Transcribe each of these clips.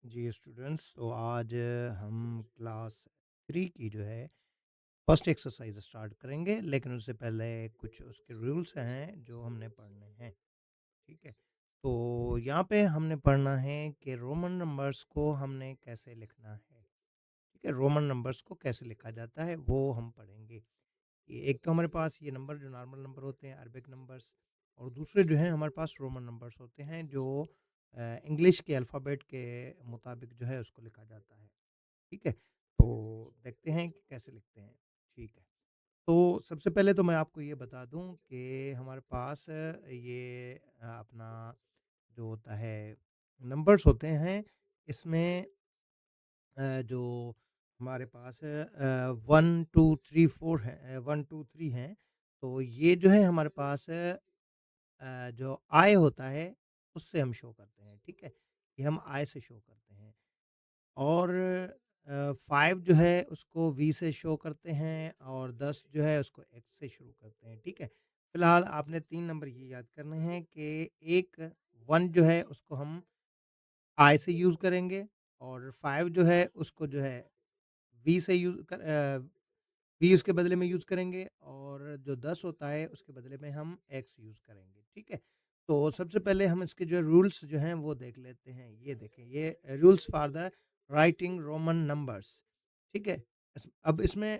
जी students, तो आज हम क्लास 3 की जो है फर्स्ट एक्सरसाइज स्टार्ट करेंगे, लेकिन उससे पहले कुछ उसके रूल्स हैं जो हमने पढ़ने हैं। ठीक है, तो यहाँ पे हमने पढ़ना है कि रोमन नंबर्स को हमने कैसे लिखना है। ठीक है, रोमन नंबर्स को कैसे लिखा जाता है वो हम पढ़ेंगे। ये एक तो हमारे पास ये नंबर जो नॉर्मल नंबर होते हैं, अरबिक नंबर्स, और दूसरे जो हैं हमारे पास रोमन नंबर्स होते हैं जो इंग्लिश के अल्फ़ाबेट के मुताबिक जो है उसको लिखा जाता है। ठीक है? तो देखते हैं कि कैसे लिखते हैं। ठीक है। तो सबसे पहले तो मैं आपको ये बता दूँ कि हमारे पास ये अपना जो होता है नंबर्स होते हैं, इसमें जो हमारे पास 1, 2, 3, 4 है, 1, 2, 3 हैं। तो ये जो है हमारे पास जो आय होता है, उससे हम शो करते हैं। ठीक है? ये हम आय से शो करते हैं। और 5 जो है उसको वी से शो करते हैं, और 10 जो है उसको एक्स से शुरू करते हैं, ठीक है? फिलहाल आपने 3 नंबर ये याद करने हैं कि एक 1 जो है उसको हम आई से यूज़ करेंगे, और 5 जो है उसको जो है वी से वी उसके बदले में यूज़ करेंगे, और जो 10 होता है उसके बदले में हम एक्स यूज़ करेंगे, ठीक है? तो सबसे पहले हम इसके जो रूल्स जो हैं वो देख लेते हैं। ये देखें, ये rules for the writing Roman numbers, ठीक है? अब इसमें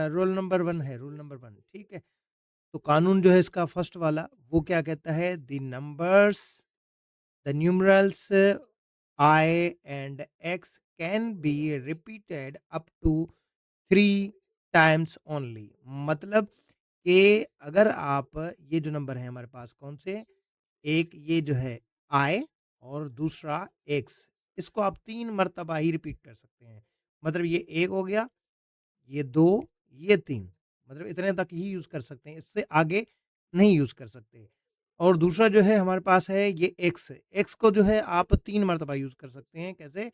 रूल नंबर 1 है, रूल नंबर 1, ठीक है? तो कानून जो है इसका फर्स्ट वाला, वो क्या कहता है? The numbers, the numerals I and X can be repeated up to 3 times only. मतलब कि अगर आप ये जो नंबर है हमारे पास कौन से, एक ये जो है I और दूसरा X, इसको आप 3 मर्तबा ही रिपीट कर सकते हैं। मतलब ये 1 हो गया, ये 2, ये 3, मतलब इतने तक ही यूज़ कर सकते हैं, इससे आगे नहीं यूज़ कर सकते। और दूसरा जो है हमारे पास है ये एक्स, एक्स को जो है आप 3 मर्तबा यूज़ कर सकते हैं, कैसे?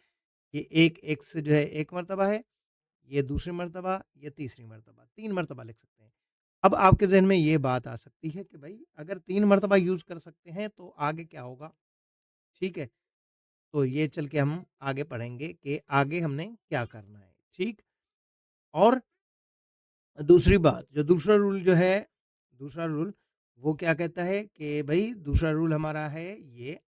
ये एक एक्स जो है 1 मर्तबा है, ये दूसरी मर्तबा, ये तीसरी मर्तबा, 3 मर्तबा लिख सकते हैं। अब आपके ज़हन में ये बात आ सकती है कि भई अगर 3 मर्तबा यूज़ कर सकते हैं तो आगे क्या होगा? ठीक है? तो ये चल के हम आगे पढ़ेंगे कि आगे हमने क्या करना है, ठीक? और दूसरी बात, जो दूसरा रूल जो है, दूसरा रूल वो क्या कहता है कि भई दूसरा रूल हमारा है ये,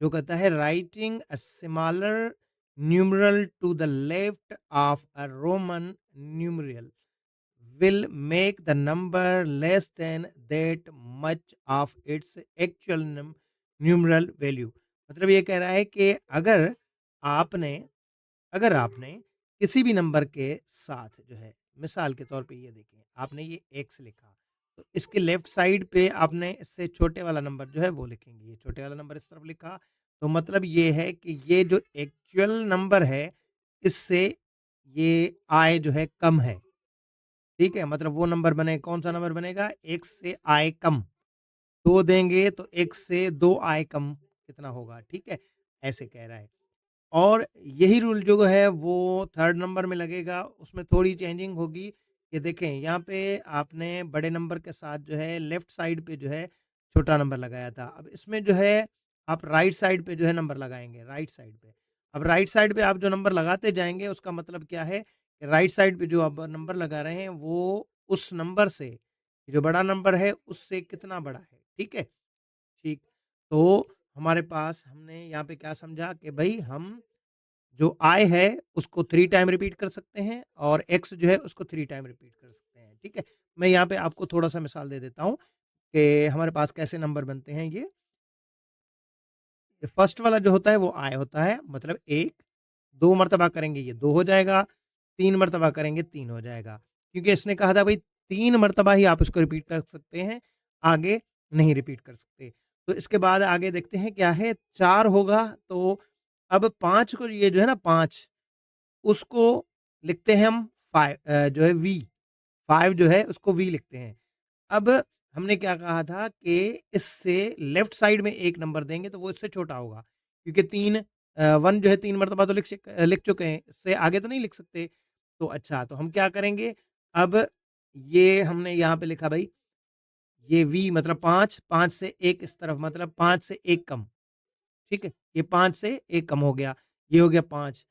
जो कहता है writing a smaller numeral to the left of a Roman numeral will make the number less than that much of its actual numeral value। मतलब ये कह रहा है कि आपने अगर आपने किसी भी नंबर के साथ जो है, मिसाल के तौर पे ये देखें, आपने ये एक्स लिखा, तो इसके लेफ्ट साइड पे आपने इससे छोटे वाला नंबर जो है वो लिखेंगे। ये छोटे वाला नंबर इस तरफ लिखा, तो मतलब ये है कि ये जो एक्चुअल नंबर है, इससे ये आय जो है कम है। ठीक है? मतलब वो नंबर बने, कौन-सा नंबर बनेगा? 1 से आय कम, 2 देंगे तो 1 से 2 आय कम कितना होगा? ठीक है? ऐसे कह रहा है। और यही रूल जो है वो थर्ड नंबर में लगेगा, उसमें थोड़ी चेंजिंग होगी। ये देखें, यहाँ पे आपने बड़े नंबर के साथ जो है लेफ्ट साइड पे जो है छोटा नंबर लगाया था। अब इसमें जो है आप राइट साइड पे जो है नंबर लगाएँगे, राइट साइड पे। अब राइट साइड पे आप जो नंबर लगाते जाएँगे उसका मतलब क्या है कि राइट साइड पे जो आप नंबर लगा रहे हैं वो उस नंबर से, जो बड़ा नंबर है उससे कितना बड़ा है, ठीक है? ठीक। तो हमारे पास हमने यहाँ पे क्या समझा कि भई हम जो आई है उसको 3 टाइम रिपीट कर सकते हैं, और एक्स जो है उसको 3 टाइम रिपीट कर सकते हैं, ठीक है? मैं यहाँ पे आपको थोड़ा-सा मिसाल दे देता हूँ कि हमारे पास कैसे नंबर बनते हैं ये। फर्स्ट वाला जो होता है वो आई होता है, मतलब 1, 2 मर्तबा करेंगे ये 2 हो जाएगा, 3 मर्तबा करेंगे 3 हो जाएगा। क्योंकि इसने कहा था भई 3 मर्तबा ही आप इसको रिपीट कर सकते हैं, आगे नहीं रिपीट कर सकते। तो इसके बाद आगे देखते हैं क्या है, 4 होगा, तो अब 5 को ये जो है ना 5, उसको लिखते हैं हम जो है वी, 5 जो है उसको वी लिखते हैं। अब हमने क्या कहा था कि इससे लेफ्ट साइड में एक नंबर देंगे तो वो इससे छोटा होगा, क्योंकि 1 जो है 3 मर्तबा तो लिख चुके हैं, इससे आगे तो नहीं लिख सकते। तो अच्छा, तो हम क्या करेंगे, अब ये हमने यहाँ पे लिखा भई, ये वी मतलब 5, 5 से 1 इस तरफ, मतलब 5 से 1 कम, ठीक है? ये 5 से 1 कम हो गया। ये हो गया 5।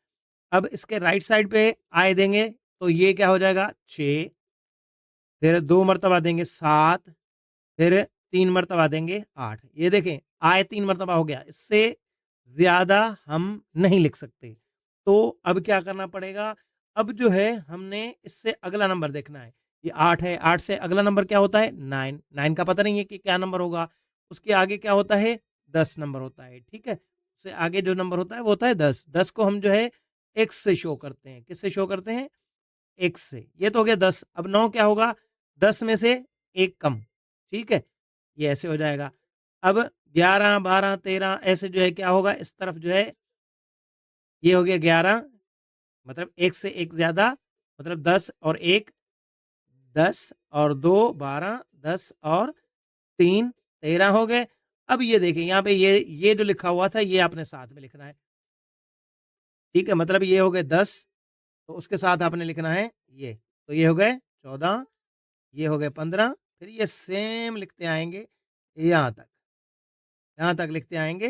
अब इसके राइट साइड पे आए देंगे तो ये क्या हो जाएगा 6, फिर 2 मर्तबा देंगे 7, फिर 3 मर्तबा देंगे 8। ये देखें आय 3 मर्तबा हो गया, इससे ज़्यादा हम नहीं लिख सकते। तो अब क्या करना पड़ेगा, अब जो है हमने इससे अगला नंबर देखना है। ये 8 है, 8 से अगला नंबर क्या होता है 9, 9 का पता नहीं है कि क्या नंबर होगा। उसके आगे क्या होता है 10 नंबर होता है, ठीक है? उससे आगे जो नंबर होता है वो होता है 10। 10 को हम जो है एक्स से शो करते हैं। किससे शो करते हैं? एक्स से। ये तो हो गया 10। अब 9 क्या होगा? 10 में से 1 कम, ठीक है? ये ऐसे हो जाएगा। अब 11, 12, 13 ऐसे जो है क्या होगा इस तरफ जो है ये हो गया 11, मतलब 1 से 1 ज़्यादा, मतलब 10 और 1 10 और 2 12, 10 और 3 13 हो गए। अब ये देखिए यहाँ पे ये जो लिखा हुआ था ये आपने साथ में लिखना है, ठीक है? मतलब ये हो गए 10, तो उसके साथ आपने लिखना है ये। तो ये हो गए 14, ये हो गए 15, फिर ये सेम लिखते आएँगे यहाँ तक। यहाँ तक लिखते आएँगे,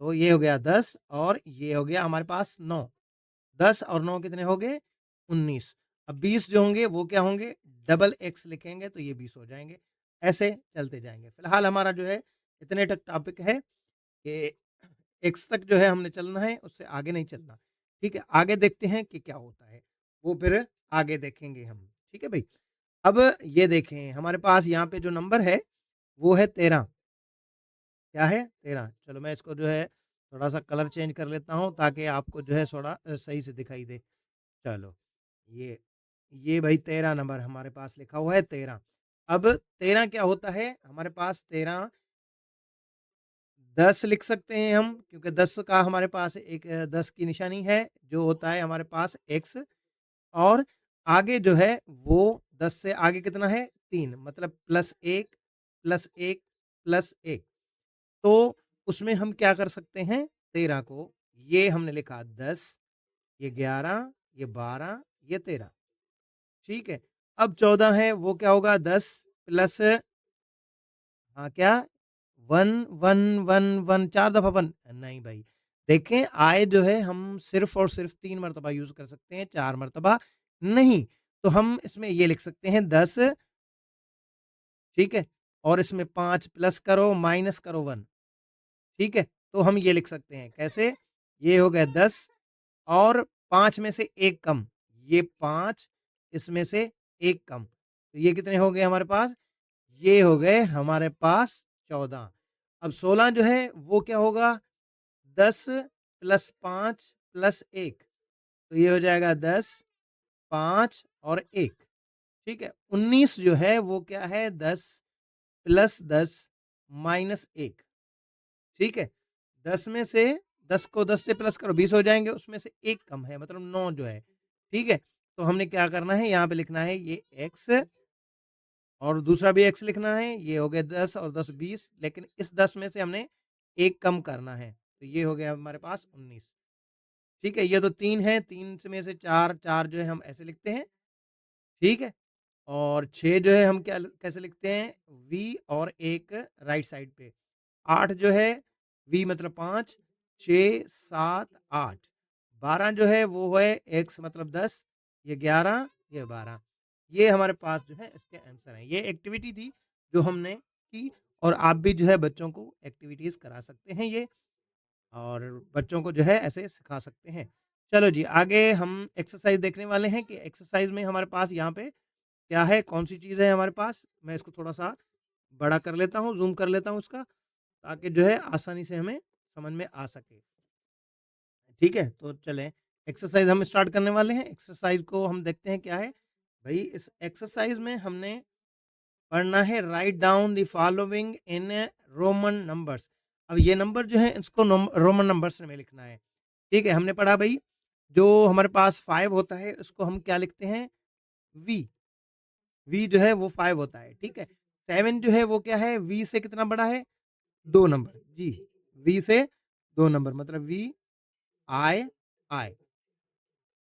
तो ये हो गया 10 और ये हो गया हमारे पास 9। 10 और 9 कितने हो गए? 19। अब 20 जो होंगे वो क्या होंगे? डबल एक्स लिखेंगे तो ये 20 हो जाएँगे। ऐसे चलते जाएँगे। फिलहाल हमारा जो है इतने तक टॉपिक है कि एक्स तक जो है हमने चलना है, उससे आगे नहीं चलना। ठीक है? आगे देखते हैं कि क्या होता है। वो फिर आगे देखेंगे हम। ठीक है भई? अब ये देखें हमारे पास यहाँ पे जो नंबर है वो है 13। क्या है? 13। चलो मैं इसको जो है थोड़ा-सा कलर चेंज कर लेता हूँ ताकि आपको जो है थोड़ा सही से दिखाई दे। चलो, ये ये भई 13 नंबर हमारे पास लिखा हुआ है 13। अब 13 क्या होता है? हमारे पास 13 10 लिख सकते हैं हम क्योंकि 10 का हमारे पास एक 10 की निशानी है, जो होता है हमारे पास एक्स और आगे जो है वो 10 से आगे कितना है? 3 मतलब +1 +1 +1 तो उसमें हम क्या कर सकते हैं 13 को ये हमने लिखा 10, ये 11, ये 12, ये 13 ठीक है। अब 14 है वो क्या होगा 10 प्लस हाँ, क्या 1 1 1 1 4 दफ़ा 1 नहीं भाई। देखें आय जो है हम सिर्फ़ और सिर्फ़ 3 मर्तबा यूज़ कर सकते हैं, 4 मर्तबा नहीं। तो हम इसमें ये लिख सकते हैं 10 ठीक है? और इसमें 5 प्लस करो माइनस करो 1 ठीक है? तो हम ये लिख सकते हैं कैसे? ये हो गया 10 और 5 में से 1 कम, ये 5 इसमें से 1 कम। तो ये कितने हो गए हमारे पास? ये हो गए हमारे पास 14। अब 16 जो है वो क्या होगा? 10 प्लस 5 प्लस 1 तो ये हो जाएगा 10, 5 और 1 ठीक है? 19 जो है वो क्या है? 10 प्लस 10 माइनस 1 ठीक है? 10 में से 10 को 10 से प्लस करो 20 हो जाएँगे, उसमें से 1 कम है मतलब 9 जो है, ठीक है? तो हमने क्या करना है यहाँ पे लिखना है ये एक्स और दूसरा भी एक्स लिखना है, ये हो गए 10 और 10 20 लेकिन इस 10 में से हमने 1 कम करना है, तो ये हो गया हमारे पास 19 ठीक है? ये तो 3 है, 3 से में से 4, 4 जो है हम ऐसे लिखते हैं, ठीक है? और 6 जो है हम क्या कैसे लिखते हैं? वी और 1 राइट साइड पे। 8 जो है वी मतलब 5, 6, 7, 8। 12 जो है वो है एक्स मतलब 10, ये 11, ये 12। ये हमारे पास जो है इसके आंसर हैं। ये एक्टिविटी थी जो हमने की और आप भी जो है बच्चों को एक्टिविटीज़ करा सकते हैं ये और बच्चों को जो है ऐसे सिखा सकते हैं। चलो जी आगे हम एक्सरसाइज़ देखने वाले हैं कि एक्सरसाइज़ में हमारे पास यहाँ पे क्या है, कौन-सी चीज़ है हमारे पास? मैं इसको थोड़ा-सा बड़ा कर लेता हूँ, ज़ूम कर लेता हूँ इसका, ताकि जो है आसानी से हमें समझ में आ सके। ठीक है? तो चलें एक्सरसाइज़ हम स्टार्ट करने वाले हैं। एक्सरसाइज़ को हम देखते हैं क्या है? भई इस एक्सरसाइज़ में हमने पढ़ना है write down the following in Roman numbers. अब ये नंबर जो है इसको रोमन नंबर्स में लिखना है। ठीक है? हमने पढ़ा भई जो हमारे पास 5 होता है उसको हम क्या लिखते हैं? वी। वी जो है वो 5 होता है, ठीक है? 7 जो है वो क्या है? वी से कितना बड़ा है? 2 नंबर, जी। वी से 2 नंबर मतलब वी, आई, आई।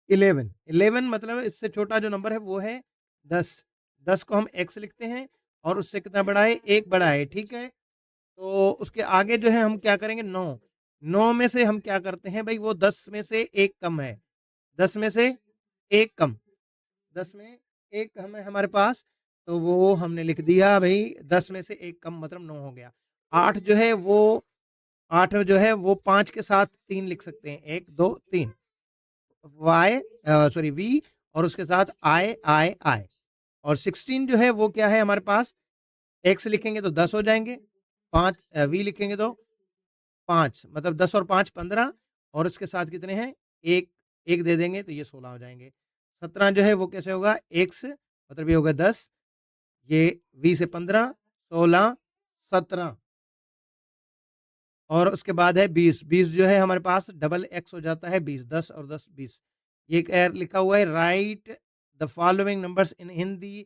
11, 11 मतलब इससे छोटा जो नंबर है वो है 10। 10 को हम एक्स लिखते हैं और उससे कितना बड़ा है? 1 बड़ा है, ठीक है? तो उसके आगे जो है हम क्या करेंगे? 9। 9 में से हम क्या करते हैं भई, वो 10 में से 1 कम है। 10 में से 1 कम, 10 में 1 कम है हमारे पास, तो वो हमने लिख दिया भई, 10 में से 1 कम मतलब 9 हो गया। 8 जो है वो 8 जो है वो 5 के साथ 3 लिख सकते हैं, 1, 2, 3 सॉरी वी, और उसके साथ आई और 16 जो है वो क्या है हमारे पास, एक्स लिखेंगे तो 10 हो जाएँगे, 5 वी लिखेंगे तो 5 मतलब 10 और 5 15, और उसके साथ कितने हैं? 1 1 दे देंगे तो ये 16 हो जाएँगे। 17 जो है वो कैसे होगा? एक्स मतलब ये होगा 10, ये वी से 15, 16, 17 और उसके बाद है 20, 20 जो है हमारे पास डबल एक्स हो जाता है 20, 10 और 10 20। ये एक लिखा हुआ है, right the following numbers in Hindi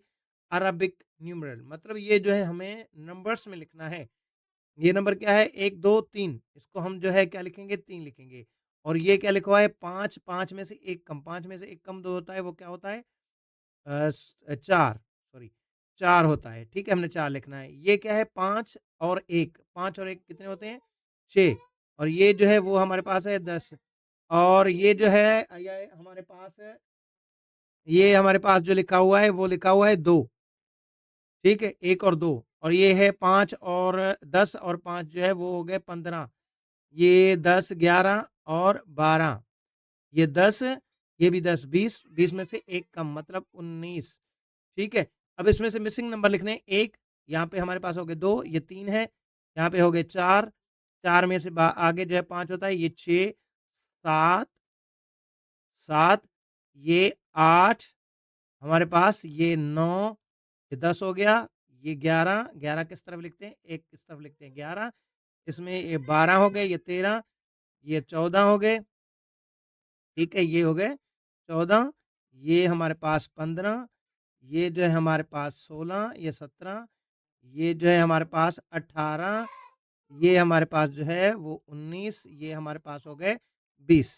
Arabic numeral, मतलब ये जो है हमें नंबर्स में लिखना है। ये नंबर क्या है? 1, 2, 3, इसको हम जो है क्या लिखेंगे? 3 लिखेंगे। और ये क्या लिखा हुआ है? 5, 5 में से 1 कम, 5 में से 1 कम 2 होता है, वो क्या होता है? 4 सॉरी 4 होता है, ठीक है? हमने 4 लिखना है। ये क्या है? 5 और 1, 5 और 1 कितने होते हैं? 6, और ये जो है वो हमारे पास है 10, और ये जो है ये हमारे पास है, ये हमारे पास जो लिखा हुआ है वो लिखा हुआ है 2, ठीक है? 1 और 2, और ये है 5 और 10 और 5 जो है वो हो गए 15, ये 10, 11 और 12, ये 10, ये भी 10, 20, 20 में से 1 कम मतलब 19, ठीक है? अब इसमें से मिसिंग नंबर लिखने हैं 1, यहाँ पे हमारे पास हो गए 2, ये 3 है, यहाँ पे हो गए 4, 4 में से बा आगे जो है 5 होता है, ये 6, 7, 7, ये 8 हमारे पास, ये 9, ये 10 हो गया, ये 11, 11 किस तरफ लिखते हैं? 1 किस तरफ लिखते हैं? 11, इसमें ये 12 हो गए, ये 13, ये 14 हो गए, ठीक है? ये हो गए 14, ये हमारे पास 15, ये जो है हमारे पास 16, ये 17, ये जो है हमारे पास 18, ये हमारे पास जो है वो 19, ये हमारे पास हो गए 20।